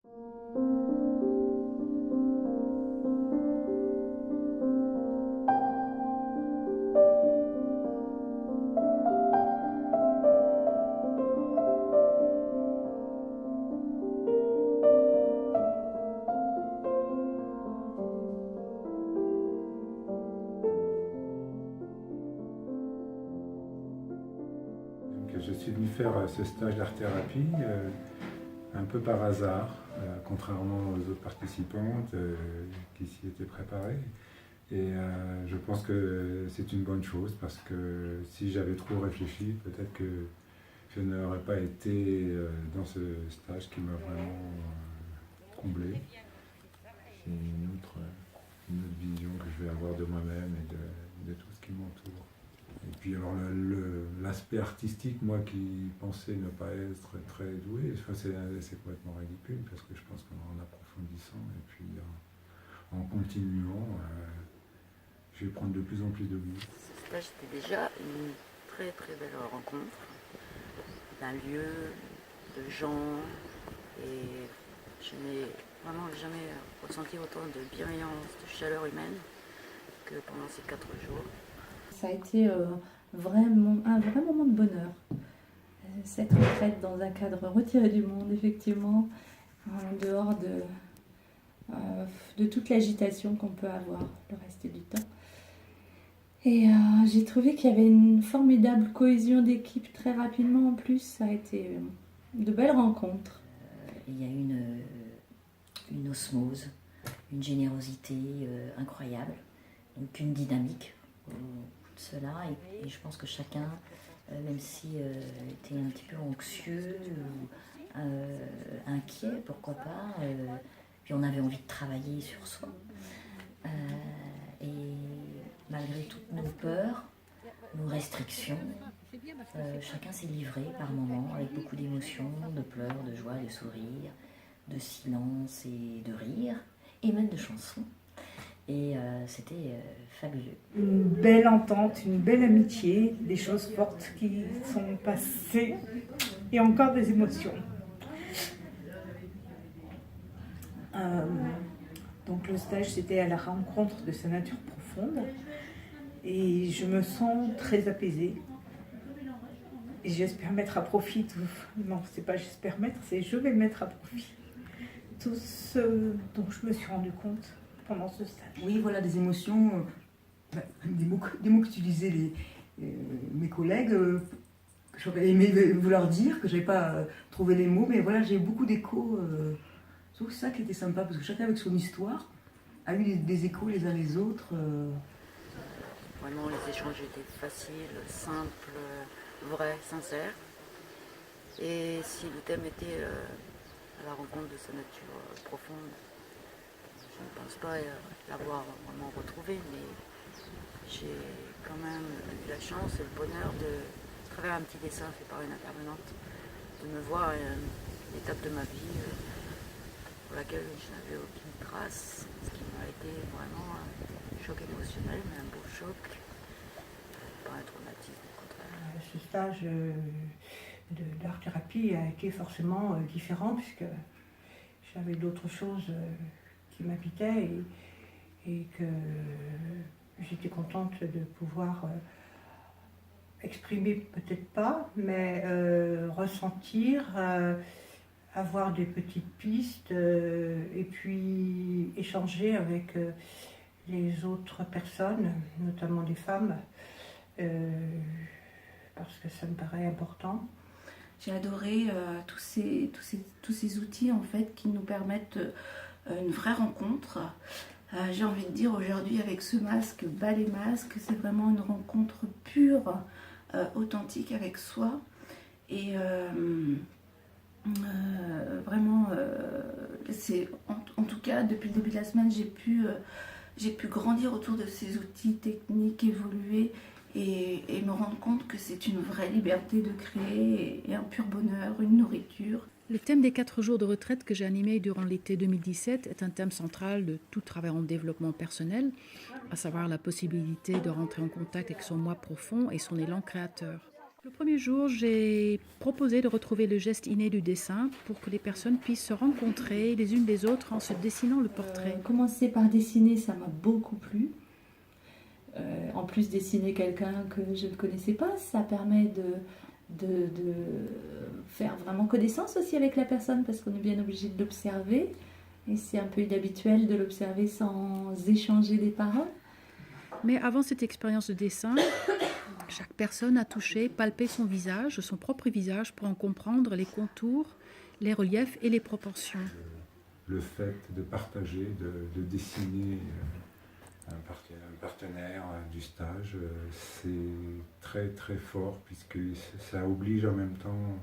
Je suis venu faire ce stage d'art-thérapie un peu par hasard, contrairement aux autres participantes qui s'y étaient préparées. Et je pense que c'est une bonne chose parce que si j'avais trop réfléchi, peut-être que je n'aurais pas été dans ce stage qui m'a vraiment comblé. C'est une autre vision que je vais avoir de moi-même et de tout ce qui m'entoure. Et puis alors l'aspect artistique, moi qui pensais ne pas être très doué, c'est complètement ridicule parce que je pense qu'en approfondissant et puis en continuant, je vais prendre de plus en plus de goût. Ce stage était déjà une très très belle rencontre d'un lieu, de gens, et je n'ai vraiment jamais ressenti autant de bienveillance, de chaleur humaine que pendant ces 4 jours. Ça a été vraiment un vrai moment de bonheur. Cette retraite dans un cadre retiré du monde, effectivement, en dehors de toute l'agitation qu'on peut avoir le reste du temps. Et j'ai trouvé qu'il y avait une formidable cohésion d'équipe très rapidement en plus. Ça a été de belles rencontres. Il y a une osmose, une générosité incroyable, donc une dynamique. Cela et je pense que chacun, même si était un petit peu anxieux ou inquiet, pourquoi pas, puis on avait envie de travailler sur soi. Et malgré toutes nos peurs, nos restrictions, chacun s'est livré par moments avec beaucoup d'émotions, de pleurs, de joie, de sourires, de silence et de rire, et même de chansons. Et c'était fabuleux. Une belle entente, une belle amitié, des choses fortes qui sont passées et encore des émotions. Donc le stage, c'était à la rencontre de sa nature profonde et je me sens très apaisée. Et j'espère mettre à profit non, c'est pas j'espère mettre, c'est je vais mettre à profit tout ce dont je me suis rendu compte pendant ce stage. Oui, voilà, des émotions, des mots qu'utilisaient mes collègues, que j'aurais aimé vous leur dire, que je n'avais pas trouvé les mots, mais voilà, j'ai eu beaucoup d'échos. C'est ça qui était sympa, parce que chacun avec son histoire a eu des échos les uns les autres. Vraiment, les échanges étaient faciles, simples, vrais, sincères. Et si le thème était à la rencontre de sa nature profonde, je ne pense pas l'avoir vraiment retrouvé, mais j'ai quand même eu la chance et le bonheur de travers un petit dessin fait par une intervenante, de me voir à une étape de ma vie pour laquelle je n'avais aucune trace, ce qui m'a été vraiment un choc émotionnel, mais un beau choc, pas un traumatisme, au contraire. Ce stage d'art-thérapie a été forcément différent puisque j'avais d'autres choses qui m'habitaient et que j'étais contente de pouvoir exprimer, peut-être pas, mais ressentir, avoir des petites pistes et puis échanger avec les autres personnes, notamment des femmes, parce que ça me paraît important. J'ai adoré tous ces outils en fait qui nous permettent une vraie rencontre. J'ai envie de dire aujourd'hui avec ce masque, bas les masques, c'est vraiment une rencontre pure, authentique avec soi. Et vraiment, c'est, en tout cas, depuis le début de la semaine, j'ai pu grandir autour de ces outils techniques, évoluer et me rendre compte que c'est une vraie liberté de créer et un pur bonheur, une nourriture. Le thème des 4 jours de retraite que j'ai animé durant l'été 2017 est un thème central de tout travail en développement personnel, à savoir la possibilité de rentrer en contact avec son moi profond et son élan créateur. Le premier jour, j'ai proposé de retrouver le geste inné du dessin pour que les personnes puissent se rencontrer les unes les autres en se dessinant le portrait. Commencer par dessiner, ça m'a beaucoup plu. En plus, dessiner quelqu'un que je ne connaissais pas, ça permet de faire vraiment connaissance aussi avec la personne parce qu'on est bien obligé de l'observer. Et c'est un peu inhabituel de l'observer sans échanger des paroles. Mais avant cette expérience de dessin, chaque personne a touché, palpé son visage, son propre visage, pour en comprendre les contours, les reliefs et les proportions. Le fait de partager, de dessiner un partenaire du stage, c'est très très fort puisque ça oblige en même temps,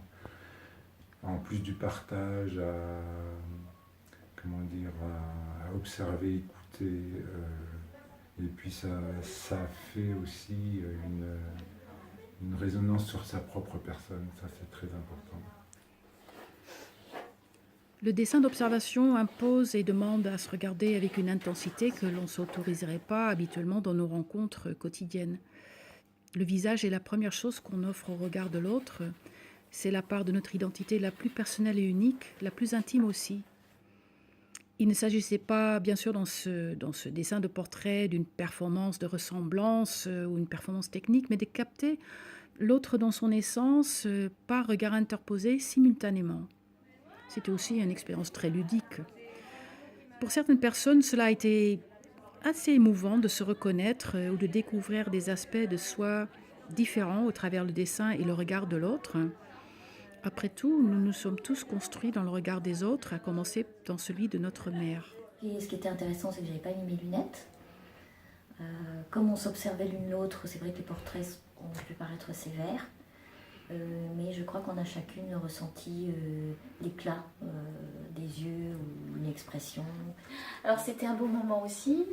en plus du partage, à observer, écouter. Et puis ça fait aussi une résonance sur sa propre personne, ça c'est très important. Le dessin d'observation impose et demande à se regarder avec une intensité que l'on ne s'autoriserait pas habituellement dans nos rencontres quotidiennes. Le visage est la première chose qu'on offre au regard de l'autre. C'est la part de notre identité la plus personnelle et unique, la plus intime aussi. Il ne s'agissait pas, bien sûr, dans ce dessin de portrait, d'une performance de ressemblance ou une performance technique, mais de capter l'autre dans son essence par regard interposé simultanément. C'était aussi une expérience très ludique. Pour certaines personnes, cela a été assez émouvant de se reconnaître ou de découvrir des aspects de soi différents au travers le dessin et le regard de l'autre. Après tout, nous nous sommes tous construits dans le regard des autres, à commencer dans celui de notre mère. Et ce qui était intéressant, c'est que je n'avais pas mis mes lunettes. Comme on s'observait l'une l'autre, c'est vrai que les portraits ont pu paraître sévères. Mais je crois qu'on a chacune ressenti l'éclat des yeux ou une expression. Alors c'était un beau moment aussi,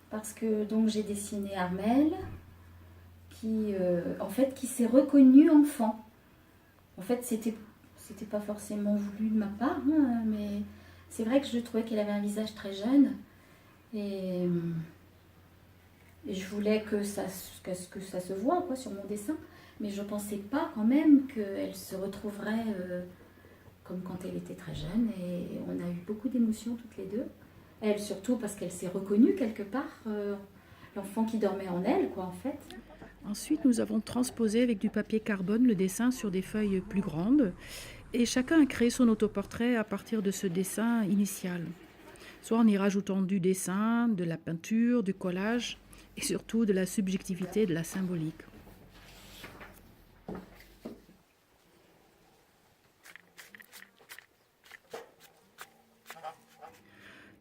parce que donc j'ai dessiné Armelle, qui s'est reconnue enfant. En fait, c'était pas forcément voulu de ma part, hein, mais c'est vrai que je trouvais qu'elle avait un visage très jeune. Et je voulais que ça se voit quoi, sur mon dessin. Mais je ne pensais pas quand même qu'elle se retrouverait comme quand elle était très jeune. Et on a eu beaucoup d'émotions toutes les deux. Elle surtout parce qu'elle s'est reconnue quelque part, l'enfant qui dormait en elle, quoi, en fait. Ensuite, nous avons transposé avec du papier carbone le dessin sur des feuilles plus grandes et chacun a créé son autoportrait à partir de ce dessin initial. Soit en y rajoutant du dessin, de la peinture, du collage et surtout de la subjectivité, de la symbolique.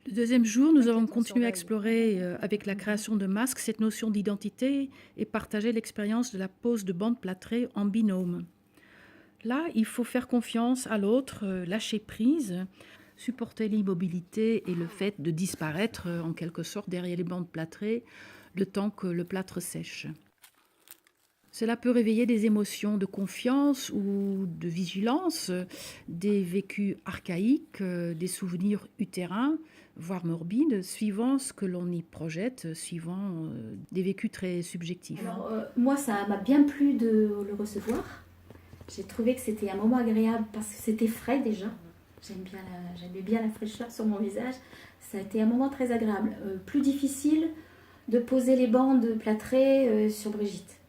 Le deuxième jour, nous avons continué à explorer avec la création de masques cette notion d'identité et partager l'expérience de la pose de bande plâtrée en binôme. Là, il faut faire confiance à l'autre, lâcher prise, supporter l'immobilité et le fait de disparaître en quelque sorte derrière les bandes plâtrées le temps que le plâtre sèche. Cela peut réveiller des émotions de confiance ou de vigilance, des vécus archaïques, des souvenirs utérins, voire morbides, suivant ce que l'on y projette, suivant des vécus très subjectifs. Alors, moi, ça m'a bien plu de le recevoir. J'ai trouvé que c'était un moment agréable parce que c'était frais déjà. J'aimais bien la fraîcheur sur mon visage. Ça a été un moment très agréable. Plus difficile de poser les bandes plâtrées sur Brigitte.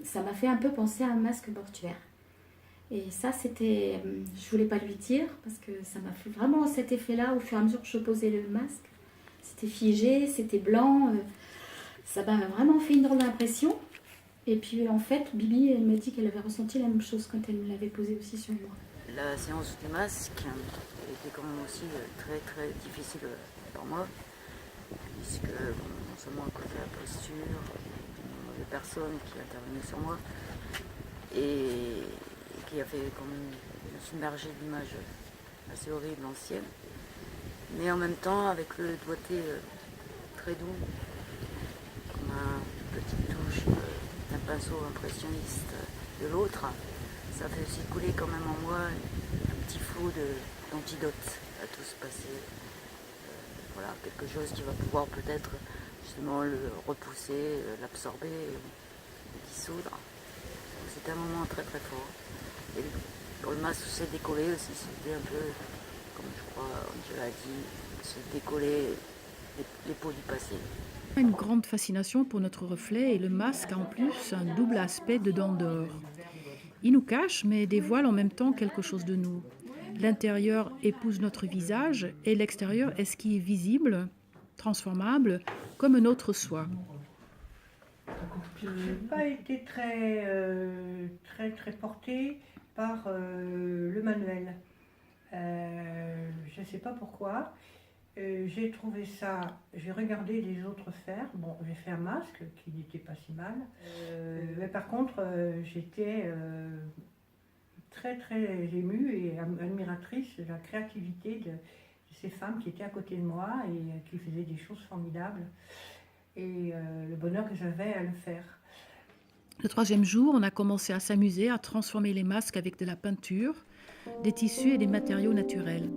Ça m'a fait un peu penser à un masque mortuaire. Et ça, c'était... Je voulais pas lui dire parce que ça m'a fait vraiment cet effet-là au fur et à mesure que je posais le masque. C'était figé, c'était blanc. Ça m'a vraiment fait une drôle d'impression. Et puis en fait, Bibi, elle m'a dit qu'elle avait ressenti la même chose quand elle me l'avait posé aussi sur moi. La séance du masque était quand même aussi très très difficile pour moi, puisque non seulement à cause de la posture, des personnes qui intervenaient sur moi, et qui a fait quand même me submerger d'image assez horrible, ancienne, mais en même temps avec le doigté très doux, comme une petite touche d'un pinceau impressionniste de l'autre. Ça fait aussi couler quand même en moi un petit flot d'antidote à tout ce passé. Voilà, quelque chose qui va pouvoir peut-être justement le repousser, l'absorber, le dissoudre. c'était un moment très très fort. Et quand le masque s'est décollé aussi, c'était un peu, comme je crois Angela a dit, se décoller les peaux du passé. Une grande fascination pour notre reflet et le masque a en plus un double aspect de dents d'or. Il nous cache mais dévoile en même temps quelque chose de nous. L'intérieur épouse notre visage et l'extérieur est ce qui est visible, transformable, comme un autre soi. Je n'ai pas été très portée par le manuel. Je ne sais pas pourquoi. J'ai trouvé ça, j'ai regardé les autres faire. Bon, j'ai fait un masque qui n'était pas si mal. Mais par contre, j'étais très émue et admiratrice de la créativité de ces femmes qui étaient à côté de moi et qui faisaient des choses formidables. Et le bonheur que j'avais à le faire. Le 3e jour, on a commencé à s'amuser à transformer les masques avec de la peinture, des tissus et des matériaux naturels.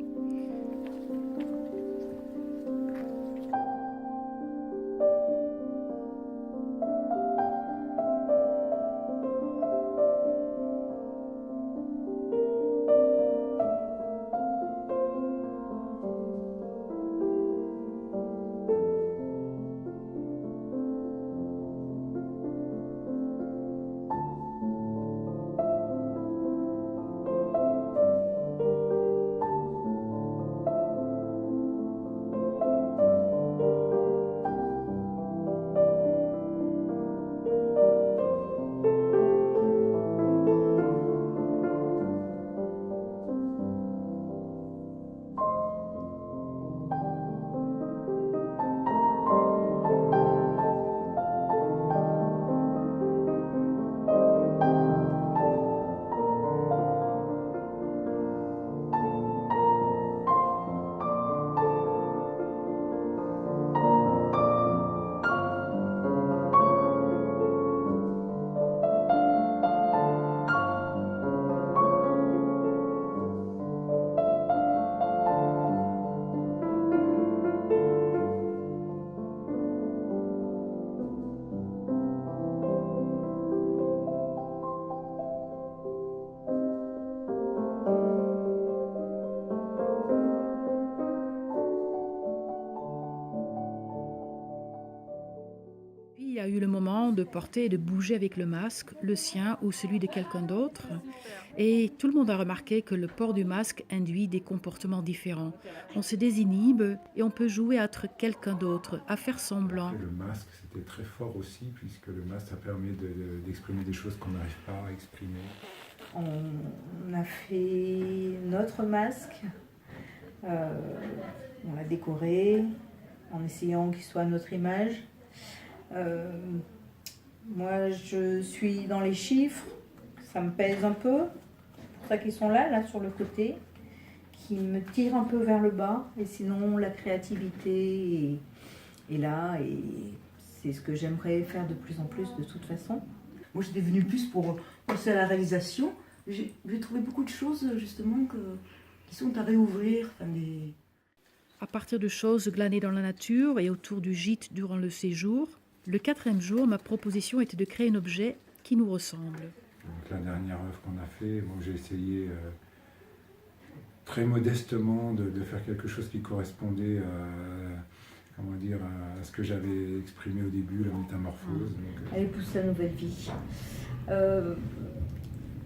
Il y a eu le moment de porter et de bouger avec le masque, le sien ou celui de quelqu'un d'autre. Et tout le monde a remarqué que le port du masque induit des comportements différents. On se désinhibe et on peut jouer à être quelqu'un d'autre, à faire semblant. Le masque, c'était très fort aussi, puisque le masque, ça permet d'exprimer des choses qu'on n'arrive pas à exprimer. On a fait notre masque, on l'a décoré en essayant qu'il soit à notre image. Moi, je suis dans les chiffres, ça me pèse un peu. C'est pour ça qu'ils sont là sur le côté, qui me tirent un peu vers le bas. Et sinon, la créativité est là et c'est ce que j'aimerais faire de plus en plus de toute façon. Moi, j'étais venue plus pour penser à la réalisation. J'ai trouvé beaucoup de choses, justement, qui sont à réouvrir. À partir de choses glanées dans la nature et autour du gîte durant le séjour, le 4e jour, ma proposition était de créer un objet qui nous ressemble. Donc, la dernière œuvre qu'on a fait, moi, j'ai essayé très modestement de faire quelque chose qui correspondait à ce que j'avais exprimé au début, la métamorphose. Elle épouse sa nouvelle vie.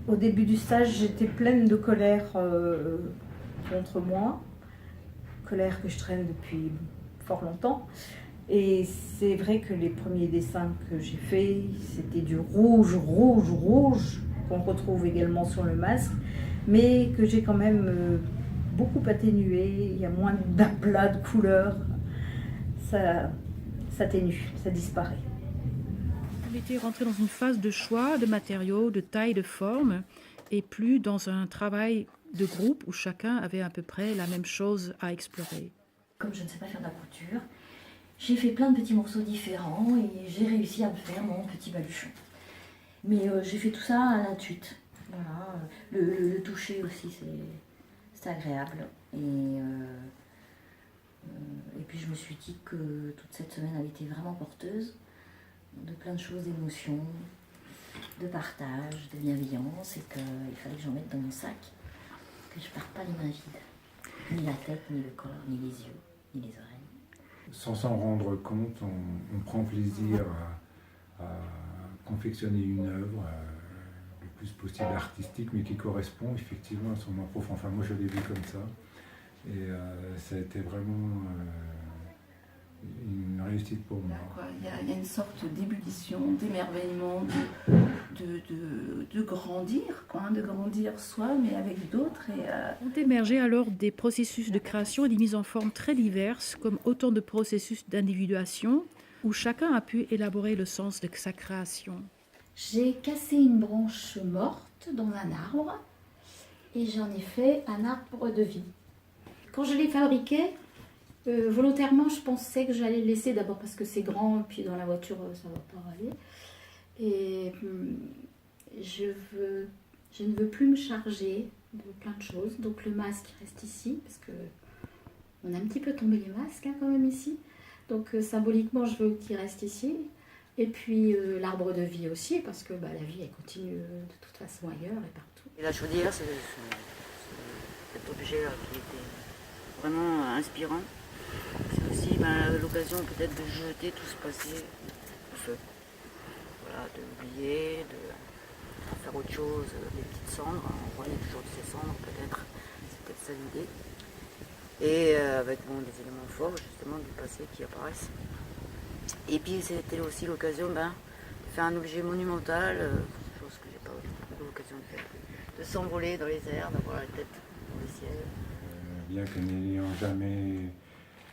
Au début du stage, j'étais pleine de colère contre moi, colère que je traîne depuis fort longtemps. Et c'est vrai que les premiers dessins que j'ai faits, c'était du rouge qu'on retrouve également sur le masque, mais que j'ai quand même beaucoup atténué. Il y a moins d'aplats de couleurs, ça s'atténue, ça disparaît. On était rentré dans une phase de choix de matériaux, de taille, de forme, et plus dans un travail de groupe où chacun avait à peu près la même chose à explorer. Comme je ne sais pas faire de la couture, j'ai fait plein de petits morceaux différents et j'ai réussi à me faire mon petit baluchon. Mais j'ai fait tout ça à l'intuite. Voilà. Le toucher aussi, c'est agréable. Et puis je me suis dit que toute cette semaine avait été vraiment porteuse de plein de choses, d'émotions. de partage, de bienveillance, et qu'il fallait que j'en mette dans mon sac, que je ne parte pas les mains vides. Ni la tête, ni le corps, ni les yeux, ni les oreilles. Sans s'en rendre compte, on prend plaisir à confectionner une œuvre le plus possible artistique, mais qui correspond effectivement à son moi profond. Enfin, moi, je l'ai vu comme ça. Et ça a été vraiment une réussite pour moi. Il y a une sorte d'ébullition, d'émerveillement, de grandir, quoi, hein, de grandir soi, mais avec d'autres. Ont émergé alors des processus de création et des mises en forme très diverses, comme autant de processus d'individuation, où chacun a pu élaborer le sens de sa création. J'ai cassé une branche morte dans un arbre et j'en ai fait un arbre de vie. Quand je l'ai fabriqué, volontairement, je pensais que j'allais le laisser d'abord parce que c'est grand, puis dans la voiture, ça ne va pas aller. Et je ne veux plus me charger de plein de choses. Donc le masque reste ici, parce que on a un petit peu tombé les masques hein, quand même ici. Donc symboliquement, je veux qu'il reste ici. Et puis l'arbre de vie aussi, parce que la vie, elle continue de toute façon ailleurs et partout. Et la chaudière, c'est cet objet-là qui était vraiment inspirant. C'est aussi l'occasion peut-être de jeter tout ce passé au feu. Voilà, d'oublier, de faire autre chose, des petites cendres. On renaît toujours de ces cendres peut-être. C'est peut-être ça l'idée. Et avec des éléments forts justement du passé qui apparaissent. Et puis c'était aussi l'occasion de faire un objet monumental, chose que j'ai pas eu l'occasion de faire, de s'envoler dans les airs, d'avoir la tête dans le ciel. Bien que n'ayant jamais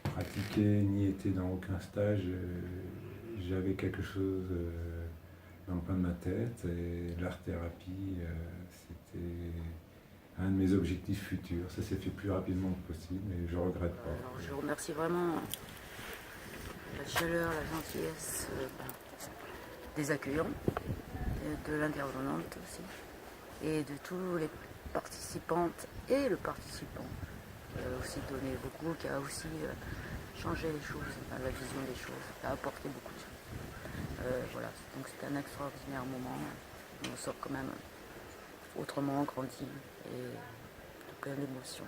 pratiqué ni été dans aucun stage, j'avais quelque chose dans le coin de ma tête et l'art-thérapie, c'était un de mes objectifs futurs. Ça s'est fait plus rapidement que possible et je regrette pas. Alors, je remercie vraiment la chaleur, la gentillesse des accueillants, et de l'intervenante aussi, et de tous les participantes et le participant qui a aussi donné beaucoup, qui a aussi changé les choses, la vision des choses, qui a apporté beaucoup de choses. Voilà, donc c'était un extraordinaire moment. On sort quand même autrement grandi et plein d'émotions.